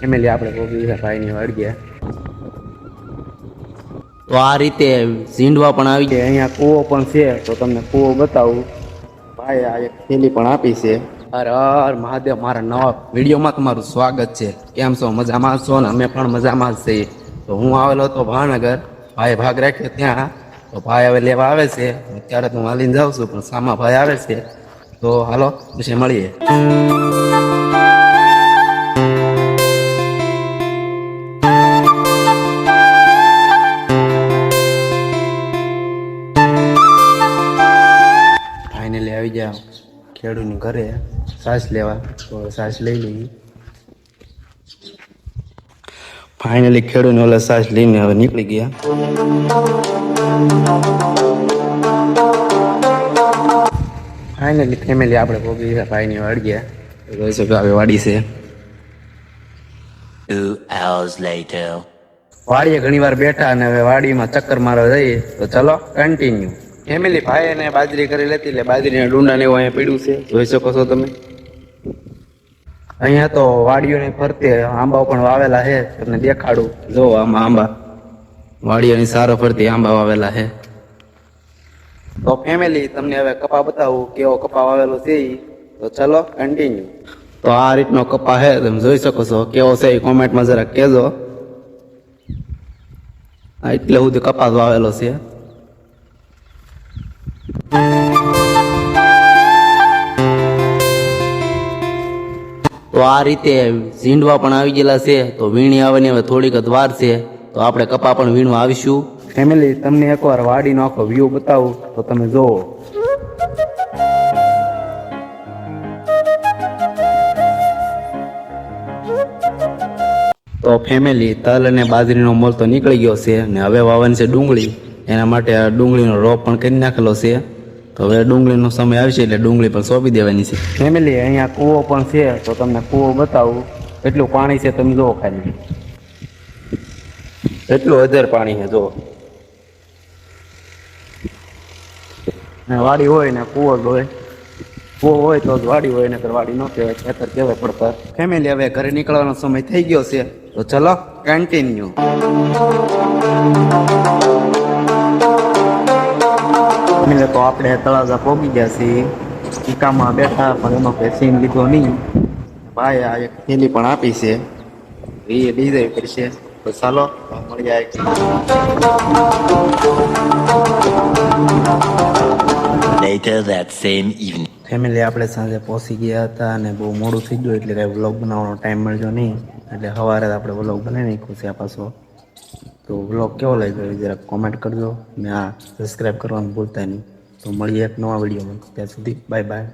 Family આપણે ગોગી ભાઈની વાડીએ તો આ રીતે ઝીંડવા પણ આવી કે અહીંયા કૂવો પણ છે, તો તમને કૂવો બતાવું. ભાઈ આ એક થેલી પણ આપી છે. હર હર મહાદેવ. મારા નવા વિડીયોમાં તમારું સ્વાગત છે. કેમ છો? મજામાં છો ને? અમે પણ મજામાં જ છીએ. તો હું આવેલો હતો ભાવનગર, ભાઈ ભાગ રાખ્યો ત્યાં. તો ભાઈ હવે લેવા આવે છે. અત્યારે તો હું હાલીને જાઉં છું, પણ સામા ભાઈ આવે છે. તો હાલો પછી મળીએ. ફાઇનલી આવી ગયા ખેડૂતની ઘરે સાસ લેવા. તો સાસ લઈ લઈએ. ફાઇનલી ખેડૂતને ઓલા સાસ લઈને હવે નીકળી ગયા. ફાઇનલી ફેમિલી આપણે ગોગી ભાઈની વાડીએ જોઈ શકો હવે વાડી છે. 2 hours later. વાડીએ ઘણી વાર બેઠા અને હવે વાડીમાં ચક્કર મારવા જઈએ. તો ચલો કન્ટિન્યુ. ફેમિલી ભાઈ એને બાજરી કરી લેતી, એટલે બાજરીના ડુંડા ને એવું અહીંયા પીડ્યું છે, જોઈ શકો છો તમે. અહીંયા તો વાડીઓની ફરતે આંબા પણ વાવેલા છે, તમને દેખાડું. જો આમાં આંબા વાડીઓની સારો ફરતી આંબા વાવેલા છે. તો ફેમિલી તમને હવે કપા બતાવું કેવો કપા વાવેલો છે. તો ચલો કન્ટિન્યુ. તો આ રીતનો કપા છે, તમે જોઈ શકો છો. કેવો છે એ કોમેન્ટમાં જરાક કહેજો. એટલે સુધી કપાસ વાવેલો છે. તો આ રીતે ઝીંડવા પણ આવી ગયેલા છે. તો વીણી આવવાની હવે થોડીક જ વાર છે. તો આપણે કપા પણ વીણવા આવીશું. ફેમિલી તમને એકવાર વાડીનો આખો વ્યૂ બતાવું, તો તમે જોવો. તો ફેમિલી તલ અને બાજરીનો મોલ તો નીકળી ગયો છે, ને હવે વાવવાની છે ડુંગળી. એના માટે આ ડુંગળીનો રોપ પણ કરી નાખેલો છે. તો હવે ડુંગળીનો સમય આવશે એટલે ડુંગળી પણ સોંપી દેવાની છે. ફેમિલી અહીંયા કૂવો પણ છે, તો તમને કૂવો બતાવું. એટલું પાણી છે, તમે જોવો ખાલી. એટલું હજાર પાણી છે જો. વાડી હોય ને કૂવો જ હોય. કૂવો હોય તો જ વાડી હોય, નકર વાડી ન કહેવાય, ખેતર કહેવાય પડતા. ફેમિલી હવે ઘરે નીકળવાનો સમય થઈ ગયો છે. તો ચલો કન્ટિન્યુ. તો આપણે તળાજા પહોંચી ગયા છીએ. ચીકામાં બેઠા, પણ એનો કઈ સીન લીધો નહીં. ભાઈ આ એક થેલી પણ આપી છે, એ લઈ જવી પડશે. તો ચાલો મળી જાય. Later that same evening. Family આપણે સાંજે પહોંચી ગયા હતા અને બહુ મોડું થઈ ગયું, એટલે કાંઈ વ્લોગ બનાવવાનો ટાઈમ મળ્યો નહીં. એટલે સવારે આપણે વ્લોગ બનાવી નાખ્યો છે આ પાછો. તો વ્લોગ કેવો લાગ્યો જરાક કોમેન્ટ કરજો, ને આ સબસ્ક્રાઈબ કરવાનું ભૂલતા નહીં. તો મળીએ એક નવા વિડીયોમાં. ત્યાં સુધી બાય બાય.